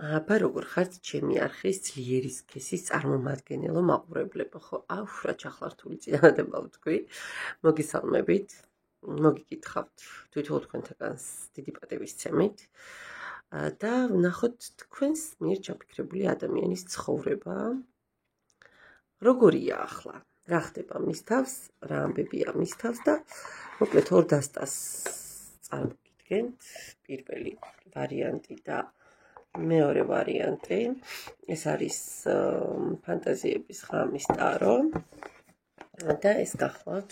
აბა როგორ ხართ ჩემი არხის ძლიერის სქესის წარმომადგენელო მაყურებლებო, ხო, რა ჩახლართული წინადადება ვთქვი, მოგესალმებით, მოგიკითხავთ თვითონ თქვენთაგანს დიდი პატივისცემით და ვნახოთ თქვენს მიერ ჩაფიქრებული ადამიანის ცხოვრება, როგორია ახლა, რა ხდება მის თავს, რა ამბებია მის თავს და მოკლედ ორ დასტას წარმოგიდგენთ, პირველი ვარიანტი და მეორე ვარიანტი, ეს არის ფანტაზიების ღამის ტარო და ეს გახლავთ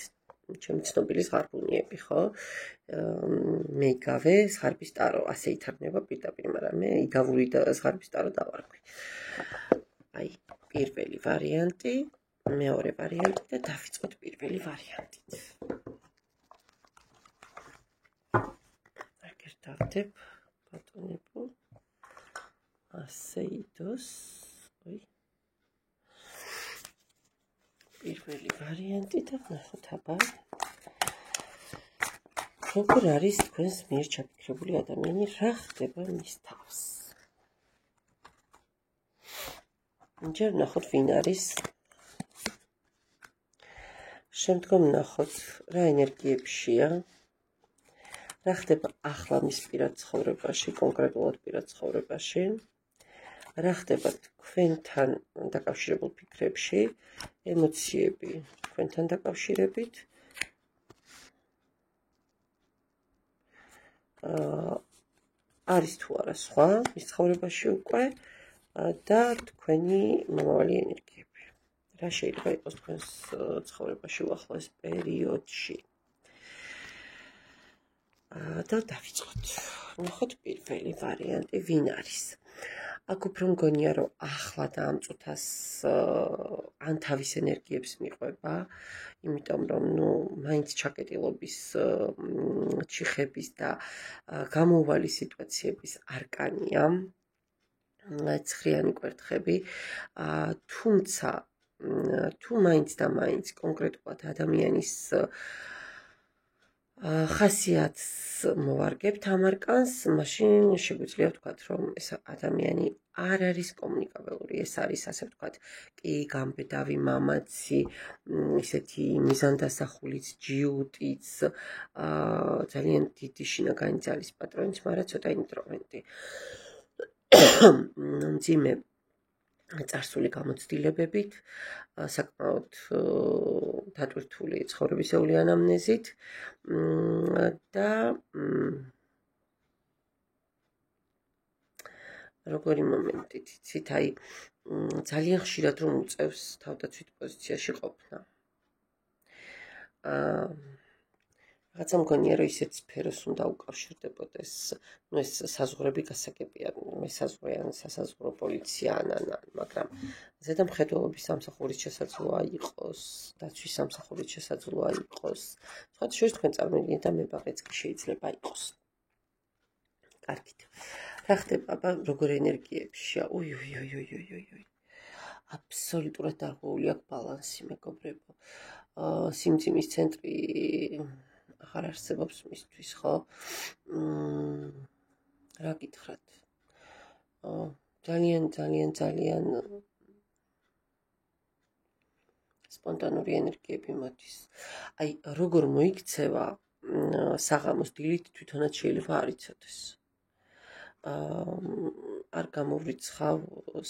ჩემი ცნობილი ზღარბუნიები, ხო? მე იგავე ზღარბის ტარო, ასე ითარგმნება პირდაპირ, მაგრამ მე იგავური და ზღარბის ტარო დავარქვი. აი, პირველი ვარიანტი, მეორე ვარიანტი და დავიწყოთ პირველი ვარიანტით. აგერ დავდებ, ბატონებო. ასე იდოს, პირველი ვარიანტი და ვნახოთ აბა როგორ არის თქვენს მიერ ჩაფიქრებული ადამიანი, რა ხდება მის თავს. ჯერ ვნახოთ ვინ არის, შემდგომ ვნახოთ რა ენერგიებშია, რა ხდება ახლა მის პირად ცხოვრებაში, კონკრეტულად პირად ცხოვრებაში, რა ხდება თქვენთან დაკავშირებულ ფიქრებში, ემოციები თქვენთან დაკავშირებით, არის თუ არა სხვა მის ცხოვრებაში უკვე და თქვენი მომავალი ენერგიები. რა შეიძლება იყოს თქვენს ცხოვრებაში უახლოეს პერიოდში. და დავიწყოთ. ვნახოთ პირველი ვარიანტი, ვინ არის. აქ უფრო მგონია, რომ ახლა და ამ წუთას ან თავის ენერგიებს მიყვება, იმიტომ რომ მაინც ჩაკეტილობის ჩიხების და გამოუვალი სიტუაციების არკანია, ცხრიანი კვერთხები, თუმცა თუ მაინც და მაინც კონკრეტულად ადამიანის ხასიათს მოვარგებთ ამ არკანს, მაშინ შეგვიძლია ვთქვათ, რომ ეს ადამიანი არ არის კომუნიკაბელური, ეს არის, ასე ვთქვათ, კი გამბედავი მამაცი, ისეთი მიზანდასახულიც, ჯიუტიც, ძალიან დიდი შინაგანი ძალის პატრონიც, მაგრამ ცოტა ინტროვერტი. მძიმე წარსული გამოცდილებებით, საკმაოდ დატვირთული ცხოვრებისეული ანამნეზით და როგორი მომენტით, იცით, აი, ძალიან ხშირად რომ უწევს თავდაცვით პოზიციაში ყოფნა. რაღაცა მგონია, რომ ისეთ სფეროს უნდა უკავშირდებოდეს, ეს საზღვრები გასაგებია, მესაზღვრე ან სასაზღვრო პოლიცია ან, მაგრამ ზედამხედველობის სამსახურის შესაძლოა იყოს, დაცვის სამსახურის შესაძლოა იყოს, სხვა შორის თქვენ წარმოგიდგენთ და მებაღეც კი შეიძლება იყოს. კარგით. რა ხდება, აბა, როგორ ენერგიებშია? აბსოლუტურად დარღვეული აქვს ბალანსი, მეგობრებო. სიმძიმის ცენტრი აღარ არსებობს მისთვის, ხო? რა გითხრათ? ძალიან სპონტანური ენერგიები მოდის. აი, როგორ მოიქცევა საღამოს დილით თვითონაც შეიძლება არ იცოდეს. არ გამოვრიცხავ,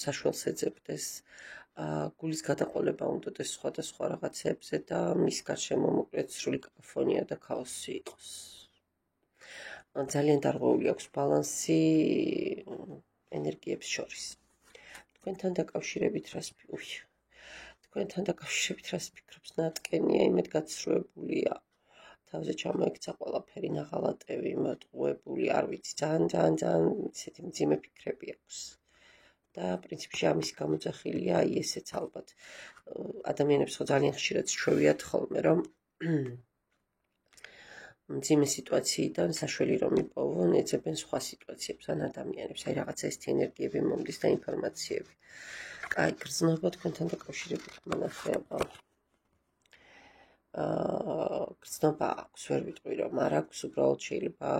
საშველს ეძებდეს, გულის გადაყოლება უნდადეს სხვადასხვა რაღაცებზე და მის გარშემო მოკლედ სრული კაკოფონია და ქაოსი იყოს. ძალიან დარღვეული აქვს ბალანსი ენერგიებს შორის. თქვენთან დაკავშირებით რას ფიქრობს, ნატკენია, იმედ გაცრუებულია, თავზე ჩამოექცა ყველაფერი, ნაღალატევი, მოტყუებული, არ ვიცი, ძალიან ისეთი მძიმე ფიქრები აქვს. და პრინციპში ამის გამოძახილია აი ესეც ალბათ. ადამიანებს ხო ძალიან ხშირად შევიათ ხოლმე, რომ მძიმე სიტუაციიდან საშველი რომ იპოვონ, ეძებენ სხვა სიტუაციებს ან ადამიანებს. აი რაღაცა ესეთი ენერგიები მომდის და ინფორმაციები. კაი, გრძნობა თქვენთან დაკავშირებით მონახება. გრძნობა აქვს, ვერ ვიტყვი რომ არ აქვს, უბრალოდ შეიძლება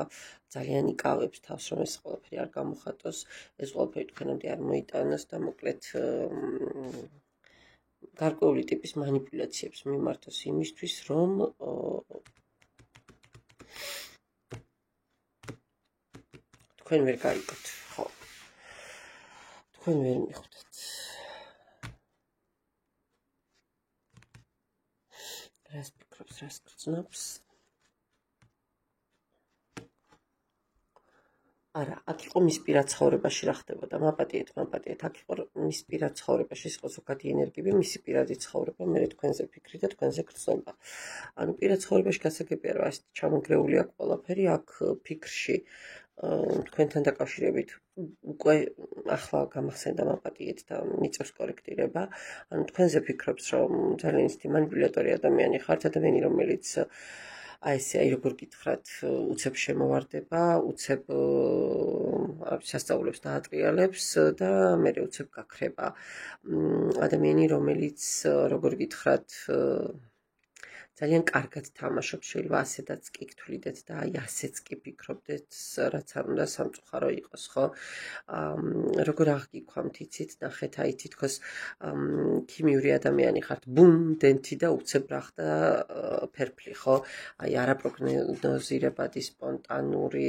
ძალიან იკავებს თავს, რომ ეს ყველაფერი არ გამოხატოს, ეს ყველაფერი თქვენამდე არ მოიტანოს და მოკლედ გარკვეული ტიპის манипуляციებს მიმართოს იმისთვის, რომ თქვენ ვერ გაიგოთ, ხო. თქვენ ვერ მიხვდეთ. რას ფიქრობს, რას გრძნობს? არა, აქ იყო მის პირად ცხოვრებაში რა ხდებოდა, მაპატიეთ, აქ იყო მის პირად ცხოვრებაში, ის იყო ზოგადი ენერგიები, მისი პირადი ცხოვრება, მე თქვენზე ფიქრი და თქვენზე გრძნობა. ანუ პირად ცხოვრებაში გასაგებია, რომ ასეთი ჩამონგრეული აქვს ყველაფერი, აქ ფიქრში თქვენთან დაკავშირებით უკვე ახლა გამახსენდა მაპატიეთ და მიწევს კორექტირება. ანუ თქვენზე ფიქრობს, რომ ძალიან ისეთი манипуляტორი ადამიანი ხართ, ადამიანი, რომელიც ესე როგორ გითხრათ, უცებ შემოვარდება, უცებ სასწაულებს დაატრიალებს და მე უცებ გაქრება. ადამიანი, რომელიც როგორ გითხრათ, ძალიან კარგად თამაშობს, შეიძლება ასედაც კი გთვლიდეთ და აი ასეც კი ფიქრობდეთ, რაც არ უნდა სამწუხარო იყოს, ხო? როგორ აღგიქვამთ, იცით, ნახეთ, აი თითქოს ქიმიური ადამიანი ხართ, ბუმ, დენთი და უცებ რა ხდა ფერფლი, ხო? აი არაპროგნოზირებადი, სპონტანური,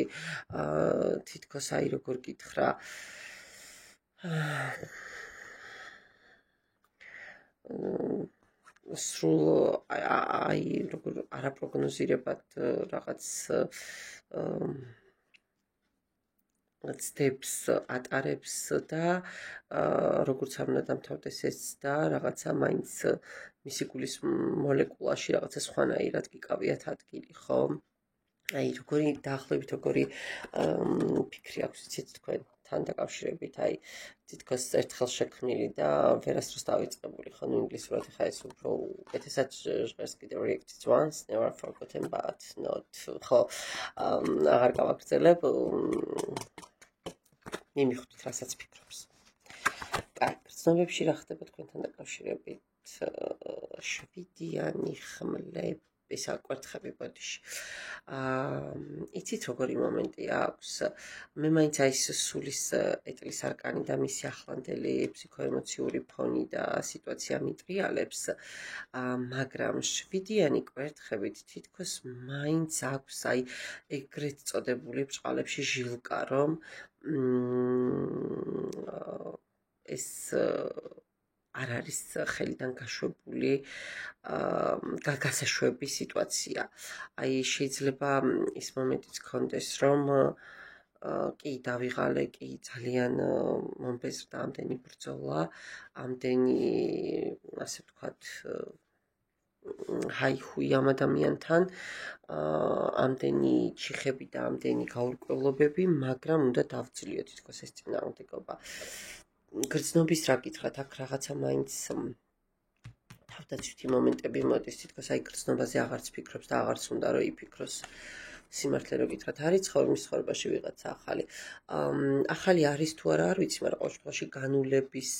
თითქოს აი როგორ გითხრა, სრულ აი როგორ არაპროგნოზირებად რაღაც ცდებს ატარებს და როგორც არ უნდა დამთავრდეს ეს და რაღაცა მაინც მისი გულის მოლეკულაში რაღაცა სხვანაირად გიკავიათ ადგილი, ხო? აი როგორი დაახლოებით როგორი ფიქრი აქვს იცით თქვენთან დაკავშირებით, აი თითქოს ერთხელ შექმნილი და ვერასდროს დავიწყებული, ხო, ინგლისურად ხა ეს უფრო უკეთესად ჟღერს კიდე react once, never forgotten but not, ხო, აღარ გავაგრძელებ, მიმიხვდით რასაც ფიქრობს. კაი, გრძნობებში რა ხდება თქვენთან დაკავშირებით? შვიდიანი ხმლები საკვერთხები ბოდიში. იცით როგორი მომენტი აქვს? მე მაინც აი სულის ეტლის არკანი და მისი ახლანდელი ფსიქოემოციური ფონი და სიტუაცია მიტრიალებს, მაგრამ შვიდიანი კვერთხებით თითქოს მაინც აქვს აი ეგრეთ წოდებული ბჭყალებში ჟილკა, რომ ეს არ არის ხელიდან გაშვებული გასაშვები სიტუაცია. აი შეიძლება ის მომენტიც გქონდეს, რომ კი დავიღალე, კი ძალიან მომბეზრდა ამდენი ბრძოლა, ამდენი ასე ვთქვათ ჰაი-ჰუი ამ ადამიანთან, ამდენი ჩიხები და ამდენი გაურკვევლობები, მაგრამ უნდა დავძლიო თითქოს ეს წინააღმდეგობა. გრძნობის რა გითხრათ, აქ რაღაცა მაინც თავდაცვითი მომენტები მოდის, თითქოს აი გრძნობაზე აღარც ფიქრობს და აღარც უნდა რომ იფიქროს. სიმართლე რო გითხრათ, არის მის ცხოვრებაში ვიღაცა ახალი. ახალი არის თუ არა, არ ვიცი, მაგრამ ყოველ შემთხვევაში განულების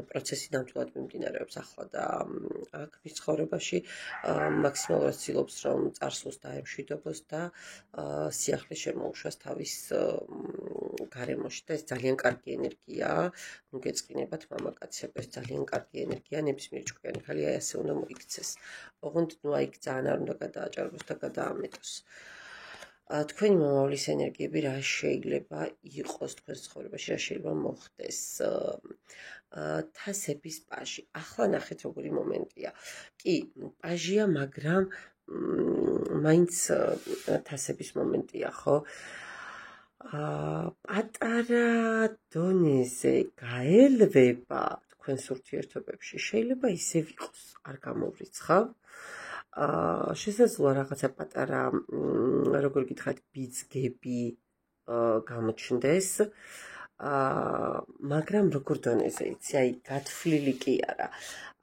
პროცესი ნამდვილად მიმდინარეობს ახლა და აქ მის ცხოვრებაში მაქსიმალურად ცდილობს, რომ წარსულს დაემშვიდობოს და სიახლე შემოუშვას თავის გარემოში და ეს ძალიან კარგი ენერგიაა. ნუ გეწყინებათ მამაკაცებს, ეს ძალიან კარგი ენერგია, ნებისმიერი ჭკვიანი ხალი აი ასე უნდა მოიქცეს. ოღონდ ნუ აი ძალიან არ უნდა გადააჭარბოს და გადაამეტოს. თქვენი მომავლის ენერგიები რა შეიძლება იყოს თქვენს ცხოვრებაში, რა შეიძლება მოხდეს? თასების პაჟი. ახლა ნახეთ როგორი მომენტია. კი, პაჟია, მაგრამ მაინც თასების მომენტია, ხო? პატარა დონეზე გაელვება თქვენს ურთიერთობებში, შეიძლება ისევ იყოს, არ გამოვრიცხავ. შესაძლოა რაღაცა პატარა, როგორ გითხრათ, ბიძგები გამოჩნდეს, მაგრამ როგორ დონეზე იცი, აი გათვლილი კი არა,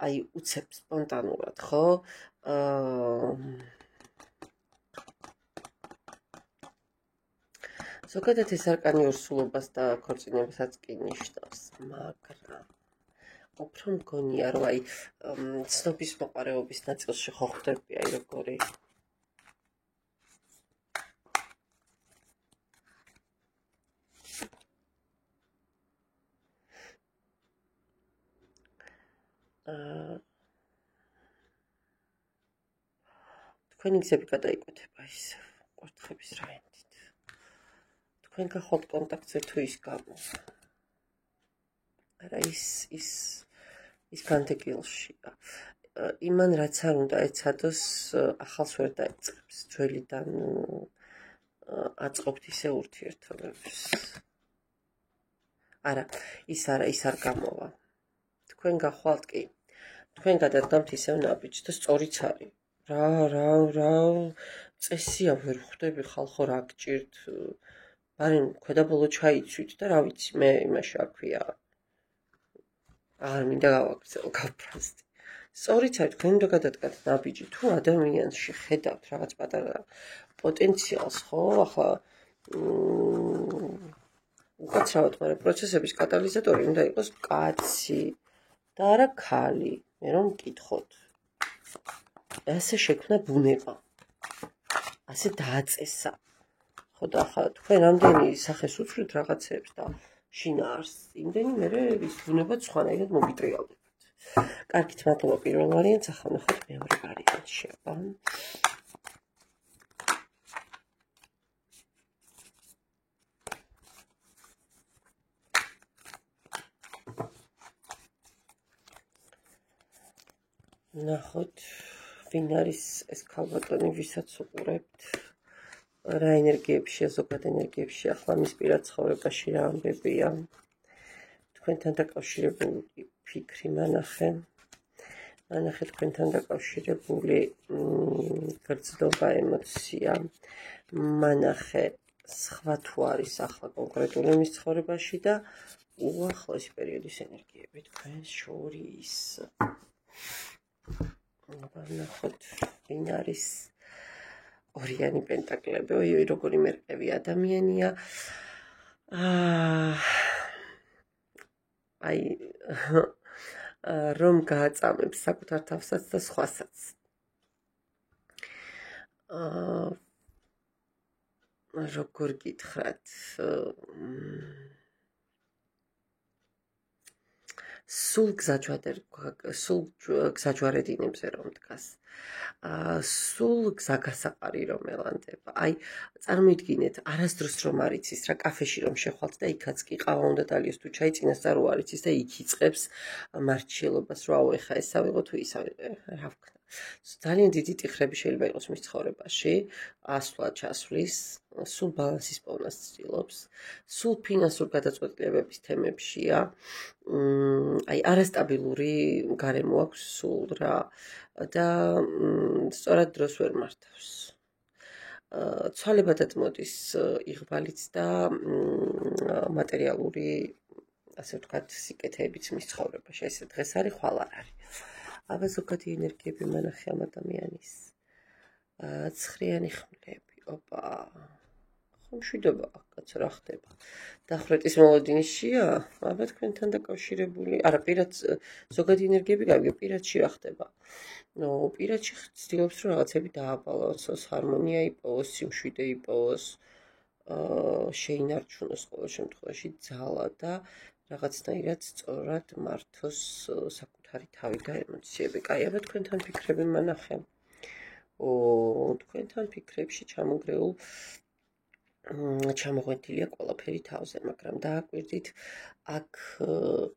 აი უცებ სპონტანურად, ხო? ზოგადად ეს არკანი ორსულობას და ქორწინებასაც კი ნიშნავს, მაგრამ უფრო მგონია რომ აი ცნობის მოყარეობის ნაწილში ხო ხდები აი როგორი თქვენი გზები გადაიკვეთება ისე კვერთხების რაინდით თქვენ გახვალთ კონტაქტზე თუ ის გამო არა ის განდეგილშია იმან რაც არ უნდა ეცადოს ახალს ვერ დაიწყებს ძველიდან აწყობთ ისე ურთიერთობებს არა ის არ გამოვა თქვენ გახვალთ კი თქვენ გადადგამთ ისევ ნაბიჯს და სწორიც არის რა წესია ვერ ხვდები ხალხო რა გჭირთ მაგრამ ქვედაბოლო ჩაიცვით და რა ვიცი მე იმაში არ ქვია აღარ მინდა გავაგრძელო გავფრაზდი სწორიც არის თქვენ უნდა გადადგათ ნაბიჯი თუ ადამიანში ხედავთ რაღაც პატარა პოტენციალს ხო ახლა უკაცრავად მაგრამ პროცესების კატალიზატორი უნდა იყოს კაცი და არა ქალი მე რომ მკითხოთ ასე შექმნა ბუნება ასე დააწესა ხო და ახლა თქვენ რამდენი სახეს უცვლით რაღაცებს და შინაარს იმდენი მე ის ბუნებაც სხვანაირად მოგიტრიალდებათ კარგით მადლობა პირველ ვარიანტს ახლა ნახოთ მეორე ვარიანტს შევა ნახოთ ვინ არის ეს ქალბატონი ვისაც უყურებთ რა ენერგიებშია ზოგად ენერგიებში ახლა მის პირად ცხოვრებაში რა ამბებია თქვენთან დაკავშირებული ფიქრი მანახე თქვენთან დაკავშირებული გრძნობა ემოცია მანახე სხვა თუ არის ახლა კონკრეტული მის ცხოვრებაში და უახლოესი პერიოდის ენერგიები თქვენს შორის ნახოთ ვინ არის ორიანი პენტაკლები ой როგორი მერყევი ადამიანია აი რომ გააწამებს საკუთარ თავსაც და სხვასაც როგორ გითხრათ სულ გზაჯვარედინებზე რომ დგას სულ გზაგასაყარი რომ ელანდება აი წარმოიდგინეთ არასდროს რომ არ იცის რა კაფეში რომ შეხვალთ და იქაც კი ყავა უნდა დალიოს თუ ჩაი წინასწარ რო არ იცის და იქ იწყებს მარჩიელობას რომ აუ ეხა ეს ავიღო თუ ის ავიღო რა ვქნა ძალიან დიდი ტიხრები შეიძლება იყოს მის ცხოვრებაში ასვლა ჩასვლის სულ ბალანსის პოვნას ცდილობს სულ ფინანსურ გადაწყვეტილებების თემებშია აი არასტაბილური გარემო აქვს სულ რა და სწორად დროს ვერ მართავს ცვალებადად მოდის იღბალიც და მატერიალური ასე ვთქვათ სიკეთეებიც მის ცხოვრებაში ესე დღეს არის ხვალ არ არის აბა ზოგადი ენერგიები მანახე ამ ადამიანის ცხრიანი ხმლები ოპა მშვიდობა კაცო რა ხდება დახვრეტის მოლოდინშია აბა თქვენთან დაკავშირებული არა პირად ზოგადი ენერგიები გავიგე პირადში რა ხდება ნუ პირადში ცდილობს რომ რაღაცები დააბალანსოს ჰარმონია იპოვოს სიმშვიდე იპოვოს შეინარჩუნოს ყოველ შემთხვევაში ძალა და რაღაცნაირად სწორად მართოს საკუთარი თავი და ემოციები კაი აბა თქვენთან ფიქრები მანახე თქვენთან ფიქრებში ჩამოგრეულ ჩამოღვედილია ყველაფერი თავზე, მაგრამ დააკვირდით აქ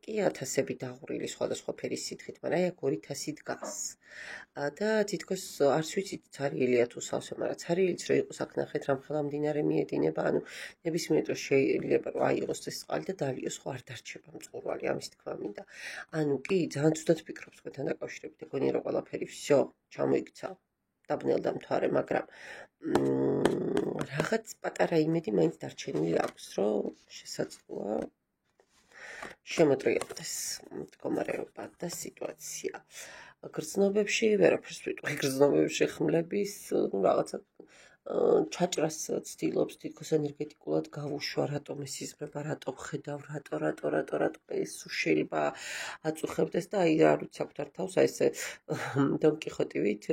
კი 1000-ები დაღვრილი სხვადასხვა ფერის სითხით, მაგრამ აქ 2000 დგას. და თითქოს არც ვიცით ცარიელია თუ სავსე, მაგრამ ცარიელიც რო იყოს აქ ნახეთ რამხელა მდინარე მიედინება, ანუ ნებისმიერ დროს შეიძლება რომ აიღოს ეს წყალი და დალიოს, ხო არ დარჩება მწყურვალი, ამის თქმა მინდა. ანუ კი ძალიან ცუდად ფიქრობს თქვენთან დაკავშირებით, ეგონია რომ ყველაფერი всё ჩამოიქცა. დაბნელდა მთვარე, მაგრამ რაღაც პატარა იმედი მაინც დარჩენილი აქვს, რომ შესაძლოა შემოტრიალდეს მდგომარეობა და სიტუაცია. გრძნობებში ვერაფერს ვიტყვი, გრძნობებში ხმლების, რაღაცა ჩაჭრას ცდილობს თითქოს ენერგეტიკულად გავუშვა, რატომ ეს იზრდება, რატომ ხედავ, რატო ეს შეიძლება აწუხებდეს და აი არ ვიცი საკუთარ თავს აი ესე დონ კიხოტივით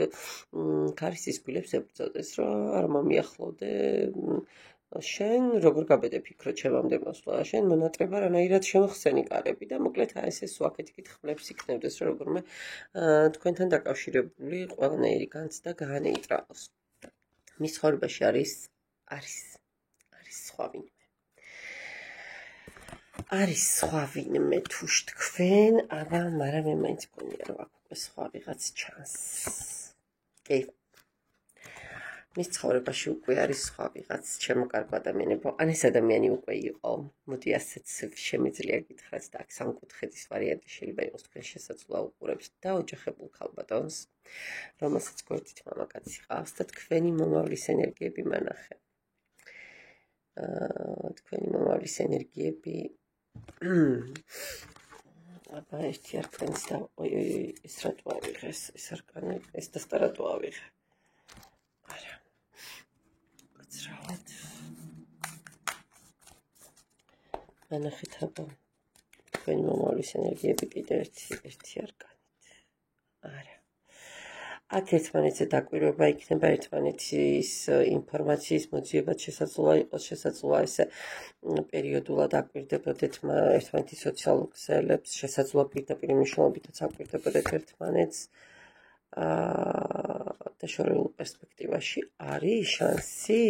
ქარისის გულებს ებრძოდეს, რომ არ მომიახლოვდე შენ როგორ გაბედე ფიქრო ჩემამდე მოსვლა, შენ მონატრება რანაირად შემოხსენი კარები და მოკლედ აი ეს უაკეთიკით ხმლებს იქნებდეს, რომ როგორმე თქვენთან დაკავშირებული ყველანაირი განცდა გაანეიტრალოს. მის ცხოვრებაში არის სხვა ვინმე თუ თქვენ, აბა, მაგრამ მე მაინც მგონია რომ აქ უკვე სხვა ვიღაც ჩანს. კი. მის ცხოვრებაში უკვე არის სხვა ვიღაც ჩემო კარგო ადამიანებო. ან ეს ადამიანი უკვე იყო. მოდი ასეც შემიძლია გითხრათ და აქ სამკუთხედის ვარიანტი შეიძლება იყოს თქვენ შესაძლოა უყურებთ და ოჯახებულ ქალბატონს, რომელსაც გვერდით მამაკაცი ყავს და თქვენი მომავლის ენერგიები მანახე. თქვენი მომავლის ენერგიები აბა ერთი არკანის და ეს რატო ავიღე ეს არკანი ეს და რატო ავიღე არა გაცრავად მანახეთ აბა თქვენი მომავლის ენერგიები კიდე ერთი არკანით არა აქ ერთმანეთზე დაკვირვება იქნება ერთმანეთის ინფორმაციის მოძიებაც შესაძლოა იყოს შესაძლოა ესე პერიოდულად აკვირდებოდეთ ერთმანეთის სოციალურ ქსელებს შესაძლოა პირდაპირ მნიშვნელობითაც აკვირდებოდეთ ერთმანეთს და შორეულ პერსპექტივაში არის შანსი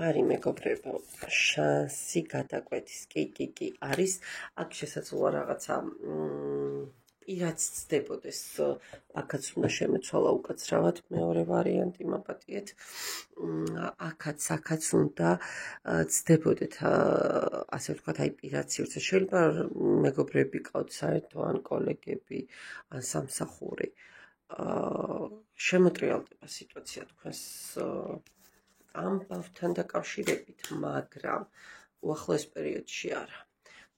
არის მეგობრებო შანსი გადაკვეთის კი არის აქ შესაძლოა რაღაცა პირაც ცდებოდეს აქაც უნდა შემეცვალა უკაცრავად მეორე ვარიანტი მაპატიეთ აქაც უნდა ცდებოდეთ ასე ვთქვათ აი პირაც სივრცე შეიძლება მეგობრები ყავთ საერთო ან კოლეგები ან სამსახური შემოტრიალდება სიტუაცია თქვენს ამბავთან დაკავშირებით მაგრამ უახლოეს პერიოდში არა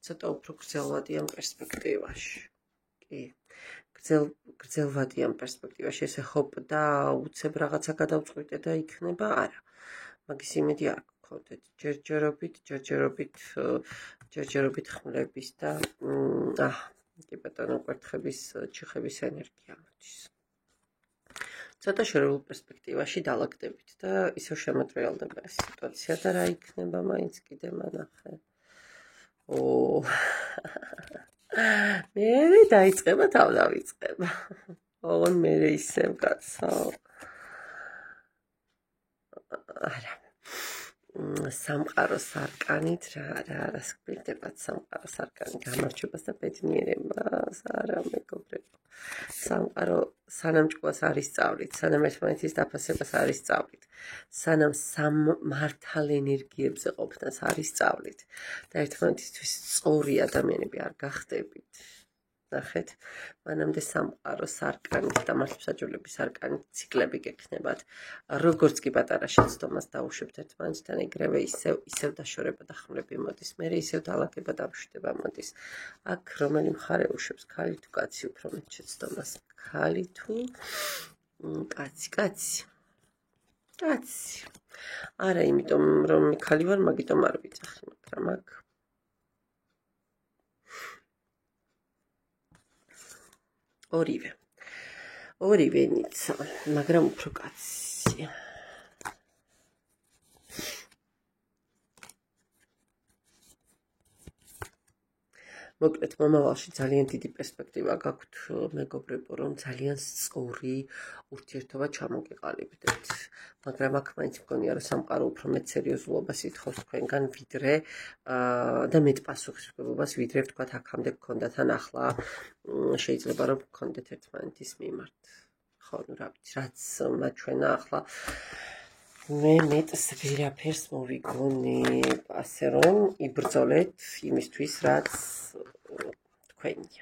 ცოტა უფრო გრძელვადიან პერსპექტივაში გრძელვადიან პერსპექტივაში ესე ხოპ და უცებ რაღაცა გადავწყვიტე და იქნება არა მაგის იმედი არ გქონდეთ ჯერჯერობით ხმლების და კი ბატონო კვერთხების ჩიხების ენერგია მოდის ცოტა შორეულ პერსპექტივაში დალაგდებით და ისევ შემოტრიალდება ეს სიტუაცია და რა იქნება მაინც კიდე მანახე მე დაიწყება თავდავიწყება ოღონ მე ისევ კაცო არა სამყაროს არკანით რას გვირდებათ სამყაროს არკანი გამარჯვებას და ბედნიერებას არა მეგობრებო სამყარო სანამ ჭკუას არ ისწავლით სანამ ერთმანეთის დაფასებას არ ისწავლით სანამ მართალ ენერგიებზე ყოფნას არ ისწავლით და ერთმანეთისთვის სწორი ადამიანები არ გახდებით ნახეთ მანამდე სამყაროს არკანით და მართლმსაჯულების არკანით ციკლები გექნებათ როგორც კი პატარა შეცდომას დაუშვებთ ერთმანეთთან ეგრევე ისევ დაშორება და ხმლები მოდის მე ისევ დალაგება დამშვიდება მოდის აქ რომელი მხარე უშვებს ქალი თუ კაცი უფრო მეტ შეცდომას ქალი თუ კაცი არა იმიტომ რომ მე ქალი ვარ მაგიტომ არ ვიცახი მაგრამ აქ ორივე ниცა, მაგრამ უფრო კაცი. მოკლედ მომავალში ძალიან დიდი პერსპექტივა გაქვთ მეგობრებო, რომ ძალიან სწორი ურთიერთობა ჩამოგეყალიბდეთ. მაგრამ აქ მაინც მგონია რომ სამყარო უფრო მეტ სერიოზულობას ითხოვს თქვენგან ვიდრე და მეტ პასუხისმგებლობას ვიდრე ვთქვათ აქამდე გქონდათ ან ახლა შეიძლება რომ გქონდეთ ერთმანეთის მიმართ. ხო, ну რა ვიცი, რაც მაჩვენა ახლა მე მეტს ვერაფერს მოვიგონებ, ასე რომ იბრძოლეთ იმისთვის, რაც თქვენია.